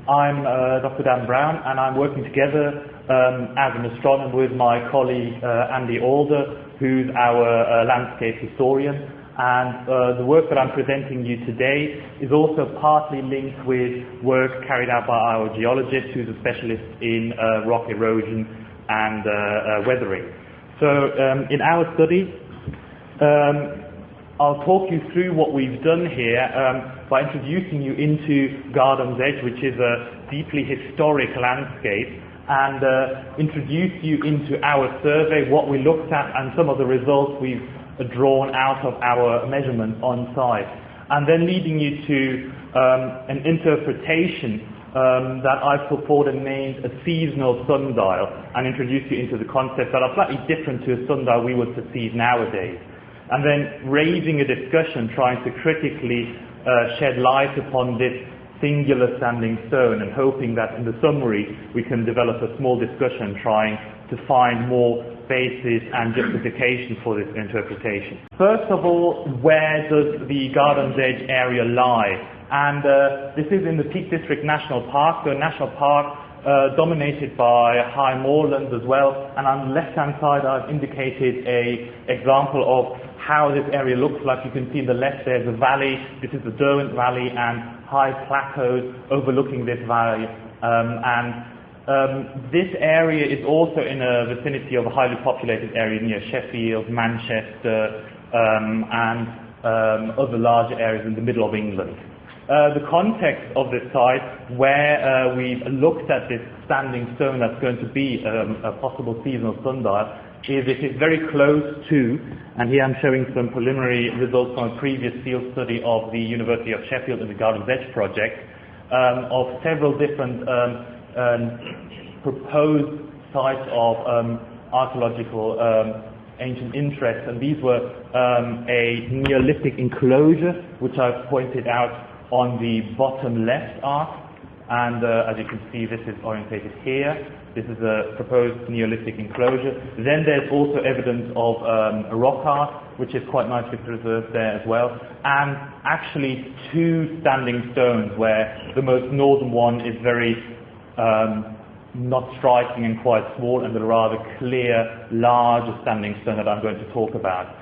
I'm Dr. Dan Brown, and I'm working together as an astronomer with my colleague Andy Alder, who's our landscape historian. And the work that I'm presenting you today is also partly linked with work carried out by our geologist, who's a specialist in rock erosion and weathering. So in our study, I'll talk you through what we've done here by introducing you into Gardam's Edge, which is a deeply historic landscape, and introduce you into our survey, what we looked at, and some of the results we've drawn out of our measurements on site, and then leading you to an interpretation that I've put forward and named a seasonal sundial, and introduce you into the concepts that are slightly different to a sundial we would perceive nowadays. And then raising a discussion, trying to critically shed light upon this singular standing stone, and hoping that in the summary we can develop a small discussion trying to find more basis and justification for this interpretation. First of all, where does the Gardam's Edge area lie? And this is in the Peak District National Park, so a national park dominated by high moorlands as well. And on the left-hand side I've indicated an example of how this area looks like. You can see on the left there's a valley. This is the Derwent Valley, and high plateaus overlooking this valley. This area is also in a vicinity of a highly populated area near Sheffield, Manchester, and other larger areas in the middle of England. The context of this site, where we've looked at this standing stone that's going to be a possible seasonal sundial, is it is very close to, and here I'm showing some preliminary results from a previous field study of the University of Sheffield and the Gardam's Edge project, of several different proposed sites of archaeological ancient interest, and these were a Neolithic enclosure, which I've pointed out on the bottom left arc, and as you can see, this is orientated here. This is a proposed Neolithic enclosure. Then there's also evidence of a rock art, which is quite nicely preserved there as well, and actually two standing stones, where the most northern one is very not striking and quite small, and the rather clear, larger standing stone that I'm going to talk about.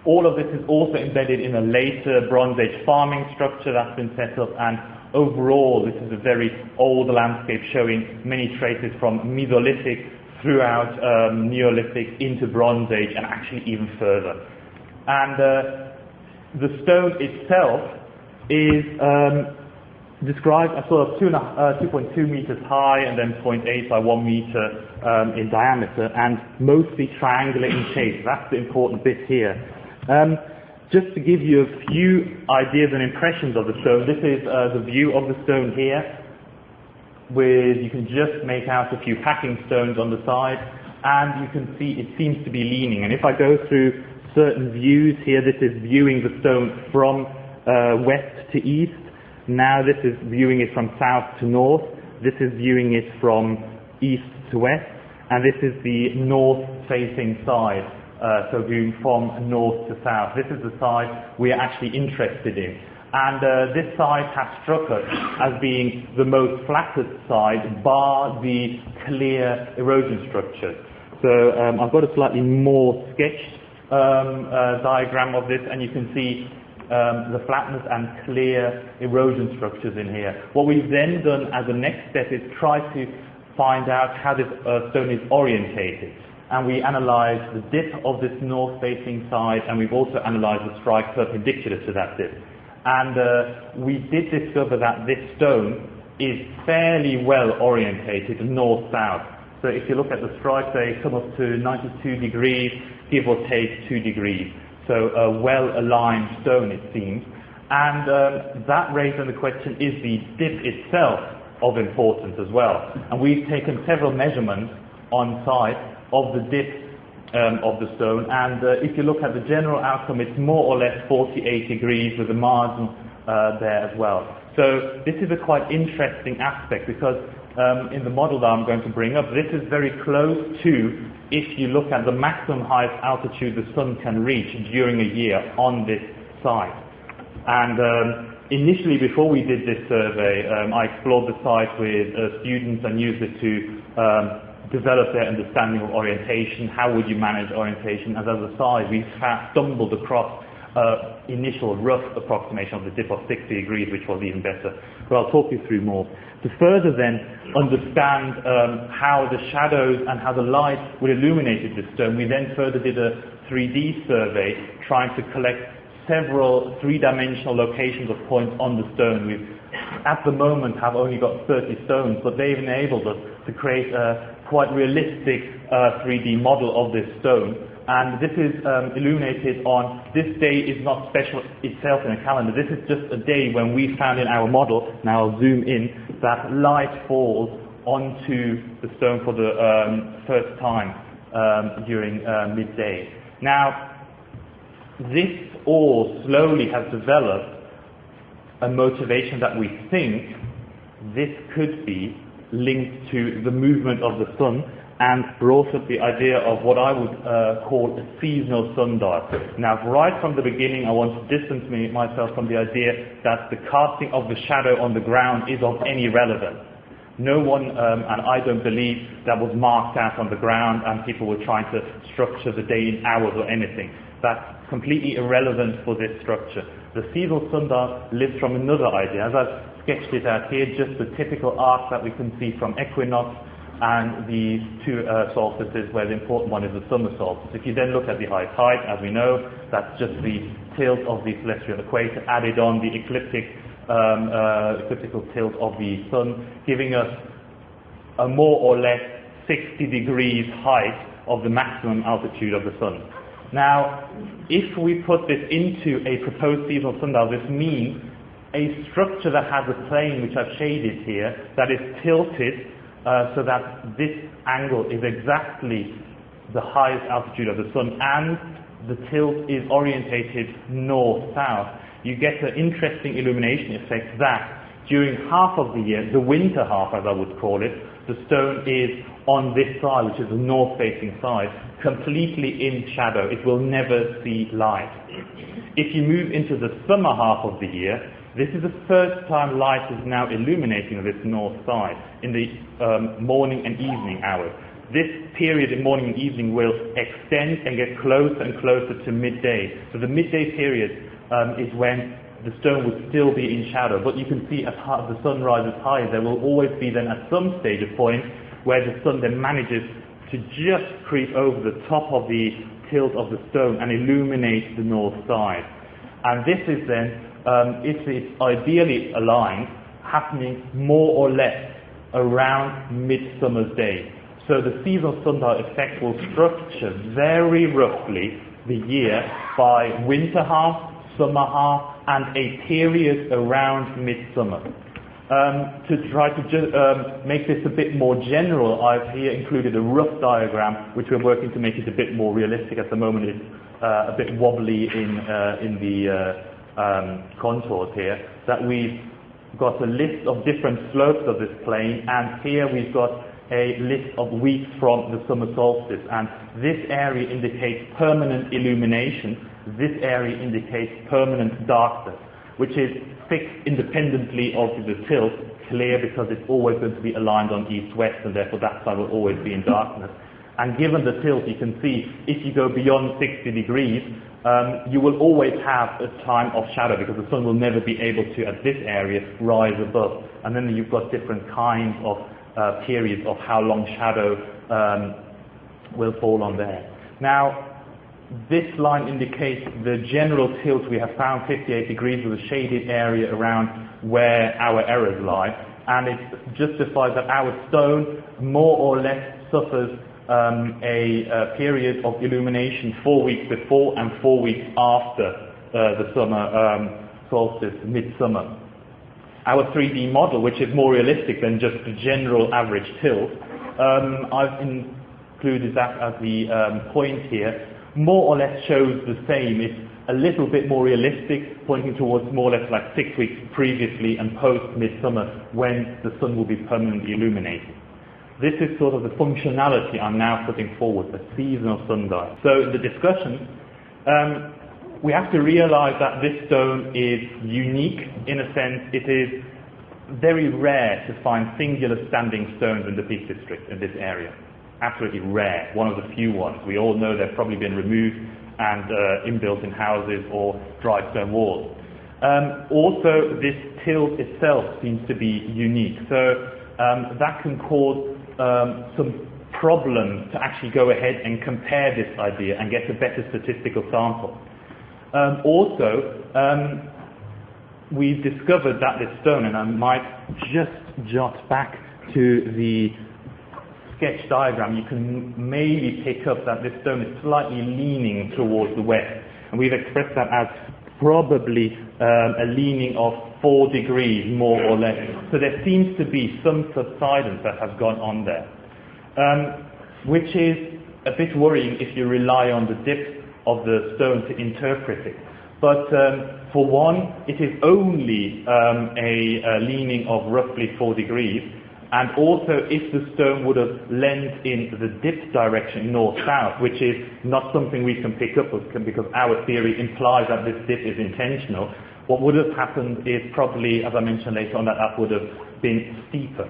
All of this is also embedded in a later Bronze Age farming structure that's been set up, and overall this is a very old landscape showing many traces from Mesolithic throughout Neolithic into Bronze Age, and actually even further. And the stone itself is described as sort of 2.2 meters high, and then 0.8 by 1 meter in diameter, and mostly triangular in shape. That's the important bit here. Just to give you a few ideas and impressions of the stone, this is the view of the stone here, with, you can just make out a few packing stones on the side, and you can see it seems to be leaning. And if I go through certain views here, this is viewing the stone from west to east. Now this is viewing it from south to north. This is viewing it from east to west, and this is the north-facing side. So viewing from north to south. This is the side we are actually interested in. And this side has struck us as being the most flattest side, bar the clear erosion structures. So I've got a slightly more sketched diagram of this, and you can see the flatness and clear erosion structures in here. What we've then done as a next step is try to find out how this stone is orientated. And we analysed the dip of this north-facing side, and we've also analysed the strike perpendicular to that dip. And we did discover that this stone is fairly well orientated north-south. So if you look at the strike, they come up to 92 degrees, give or take 2 degrees. So a well-aligned stone, it seems. And that raised the question, is the dip itself of importance as well? And we've taken several measurements on site of the dip of the stone, and if you look at the general outcome, it's more or less 48 degrees with a margin there as well. So this is a quite interesting aspect, because in the model that I'm going to bring up, this is very close to, if you look at the maximum highest altitude the sun can reach during a year on this site. And initially, before we did this survey, I explored the site with students and used it to develop their understanding of orientation. How would you manage orientation? And as a side, we stumbled across initial rough approximation of the dip of 60 degrees, which was even better. But I'll talk you through more. To further then understand how the shadows and how the light would illuminate the stone, we then further did a 3D survey trying to collect several three-dimensional locations of points on the stone. We've, at the moment, have only got 30 stones, but they've enabled us to create a quite realistic 3D model of this stone. And this is illuminated on, this day is not special itself in a calendar, this is just a day when we found in our model, now I'll zoom in, that light falls onto the stone for the first time during midday. Now, this all slowly has developed a motivation that we think this could be linked to the movement of the sun, and brought up the idea of what I would call a seasonal sundial. Now, right from the beginning, I want to distance myself from the idea that the casting of the shadow on the ground is of any relevance. No one, and I don't believe, that was marked out on the ground and people were trying to structure the day in hours or anything. That's completely irrelevant for this structure. The seasonal sundial lives from another idea. As I've sketched it out here, just the typical arc that we can see from equinox and the two solstices, where the important one is the summer solstice. If you then look at the high tide, as we know, that's just the tilt of the celestial equator added on the ecliptical tilt of the sun, giving us a more or less 60 degrees height of the maximum altitude of the sun. Now, if we put this into a proposed seasonal sundial, this means a structure that has a plane, which I've shaded here, that is tilted so that this angle is exactly the highest altitude of the sun, and the tilt is orientated north-south. You get an interesting illumination effect that during half of the year, the winter half as I would call it, the stone is on this side, which is the north-facing side, completely in shadow. It will never see light. If you move into the summer half of the year, this is the first time light is now illuminating this north side in the morning and evening hours. This period in morning and evening will extend and get closer and closer to midday. So the midday period is when the stone would still be in shadow. But you can see as the sun rises higher, there will always be then at some stage a point where the sun then manages to just creep over the top of the tilt of the stone and illuminate the north side. And this is then, if it's ideally aligned, happening more or less around Midsummer's Day. So the seasonal sundial effect will structure very roughly the year by winter half, summer half, and a period around midsummer. To try to make this a bit more general, I've here included a rough diagram, which we're working to make it a bit more realistic. At the moment it's a bit wobbly in the contours here, that we've got a list of different slopes of this plane, and here we've got a list of weeks from the summer solstice, and this area indicates permanent illumination, this area indicates permanent darkness, which is fixed independently of the tilt, clear because it's always going to be aligned on east-west, and therefore that side will always be in darkness. And given the tilt, you can see if you go beyond 60 degrees, you will always have a time of shadow because the sun will never be able to, at this area, rise above. And then you've got different kinds of periods of how long shadow will fall on there. Now, this line indicates the general tilt. We have found 58 degrees with a shaded area around where our errors lie, and it justifies that our stone more or less suffers a period of illumination 4 weeks before and 4 weeks after the summer solstice, midsummer. Our 3D model, which is more realistic than just the general average tilt, I've included that as the point here, more or less shows the same. It's a little bit more realistic, pointing towards more or less like 6 weeks previously and post-midsummer when the sun will be permanently illuminated. This is sort of the functionality I'm now putting forward, a seasonal sundial. So in the discussion, we have to realize that this stone is unique in a sense. It is very rare to find singular standing stones in the Peak District in this area. Absolutely rare, one of the few ones. We all know they've probably been removed and inbuilt in houses or dry stone walls. Also, this tilt itself seems to be unique, so that can cause some problems to actually go ahead and compare this idea and get a better statistical sample. We've discovered that this stone, and I might just jot back to the sketch diagram, you can maybe pick up that this stone is slightly leaning towards the west, and we've expressed that as probably a leaning of 4 degrees more or less. So there seems to be some subsidence that has gone on there, which is a bit worrying if you rely on the depth of the stone to interpret it. But for one, it is only a leaning of roughly 4 degrees, and also if the stone would have leaned in the dip direction north-south, which is not something we can pick up because our theory implies that this dip is intentional, what would have happened is probably, as I mentioned later on, that would have been steeper.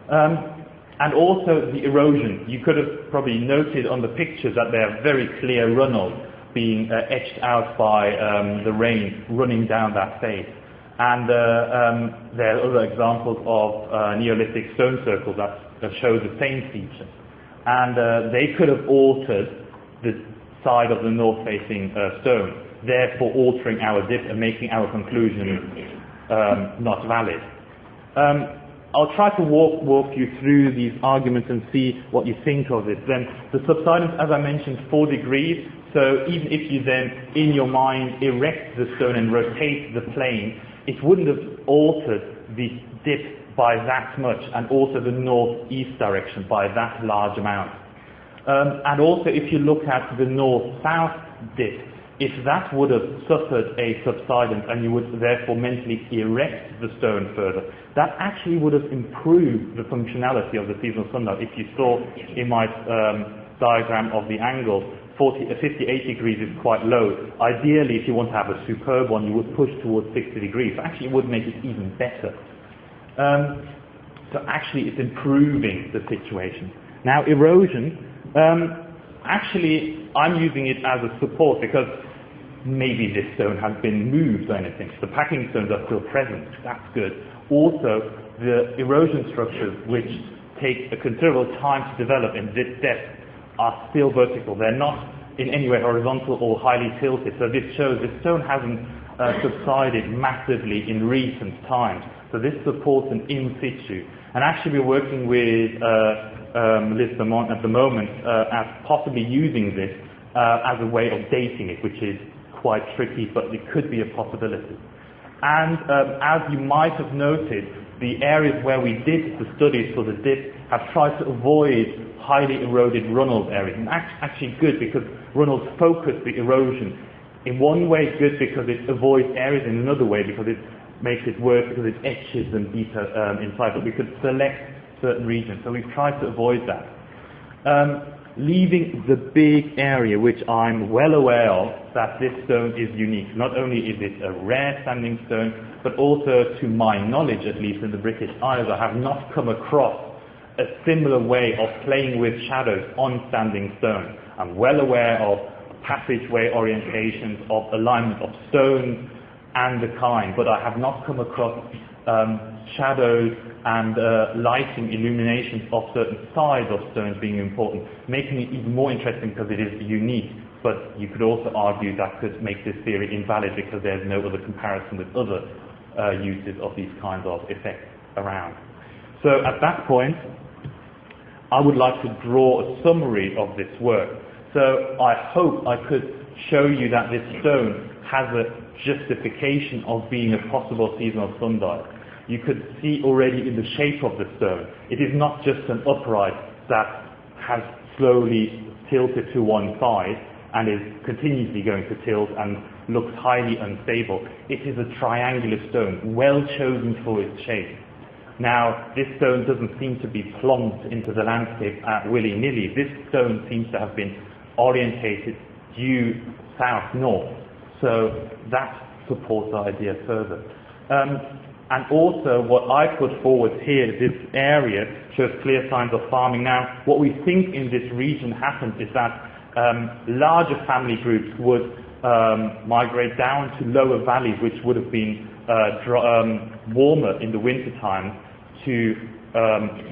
And also the erosion. You could have probably noted on the pictures that there are very clear runnels being etched out by the rain running down that face. And there are other examples of Neolithic stone circles that show the same feature. And they could have altered the side of the north-facing stone, therefore altering our dip and making our conclusion not valid. I'll try to walk you through these arguments and see what you think of it. Then the subsidence, as I mentioned, 4 degrees. So even if you then, in your mind, erect the stone and rotate the plane, it wouldn't have altered the dip by that much, and also the northeast direction by that large amount. And also, if you look at the north-south dip, if that would have suffered a subsidence and you would therefore mentally erect the stone further, that actually would have improved the functionality of the seasonal sundial. If you saw in my diagram of the angles, 58 degrees is quite low. Ideally, if you want to have a superb one, you would push towards 60 degrees. So actually, it would make it even better. So actually, it's improving the situation. Now, erosion, actually, I'm using it as a support because maybe this stone has been moved or anything. The packing stones are still present. That's good. Also, the erosion structures, which take a considerable time to develop in this depth, are still vertical. They're not in any way horizontal or highly tilted. So this shows this stone hasn't subsided massively in recent times. So this supports an in situ. And actually we're working with Liz Beaumont at the moment as possibly using this as a way of dating it, which is quite tricky, but it could be a possibility. And as you might have noted, the areas where we did the studies for the dip have tried to avoid highly eroded runnels areas. And actually good, because runnels focus the erosion. In one way good because it avoids areas, in another way because it makes it worse because it etches them deeper inside. But we could select certain regions, so we've tried to avoid that. Leaving the big area, which I'm well aware of, that this stone is unique. Not only is it a rare standing stone, but also, to my knowledge, at least in the British Isles, I have not come across a similar way of playing with shadows on standing stone. I'm well aware of passageway orientations, of alignment of stones and the kind, but I have not come across shadows and lighting illuminations of certain sides of stones being important, making it even more interesting because it is unique. But you could also argue that could make this theory invalid because there's no other comparison with other uses of these kinds of effects around. So at that point, I would like to draw a summary of this work. So I hope I could show you that this stone has a justification of being a possible seasonal sundial. You could see already in the shape of the stone, it is not just an upright that has slowly tilted to one side and is continuously going to tilt and looks highly unstable. It is a triangular stone, well chosen for its shape. Now, this stone doesn't seem to be plonked into the landscape willy-nilly. This stone seems to have been orientated due south-north. So that supports the idea further. And also what I put forward here, this area shows clear signs of farming. Now, what we think in this region happens is that larger family groups would migrate down to lower valleys, which would have been warmer in the winter time, to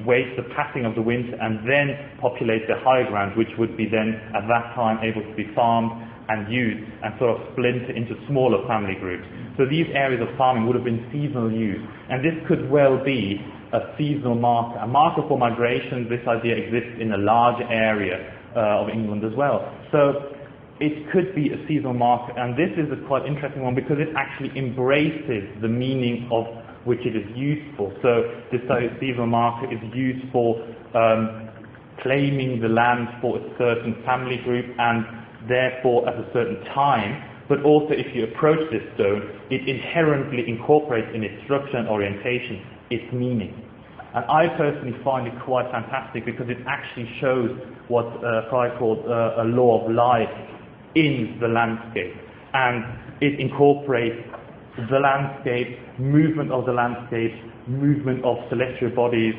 wait the passing of the winter and then populate the higher ground, which would be then at that time able to be farmed and used and sort of splinter into smaller family groups. So these areas of farming would have been seasonal use, and this could well be a seasonal marker. A marker for migration, this idea exists in a larger area of England as well. So it could be a seasonal marker, and this is a quite interesting one because it actually embraces the meaning of which it is used for. So this seasonal marker is used for claiming the land for a certain family group and therefore at a certain time, but also if you approach this stone, it inherently incorporates in its structure and orientation its meaning. And I personally find it quite fantastic because it actually shows what Fry called a law of life in the landscape. And it incorporates the landscape, movement of the landscape, movement of celestial bodies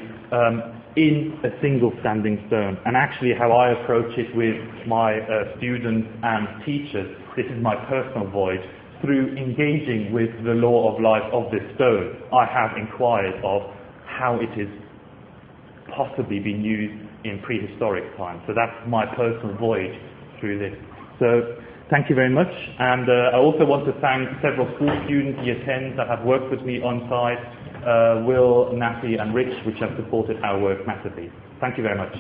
in a single standing stone. And actually how I approach it with my students and teachers, this is my personal voyage, through engaging with the law of life of this stone, I have inquired of how it is possibly been used in prehistoric times. So that's my personal voyage through this. So thank you very much, and I also want to thank several school students, year 10s, that have worked with me on site, Will, Natty and Rich, which have supported our work massively. Thank you very much.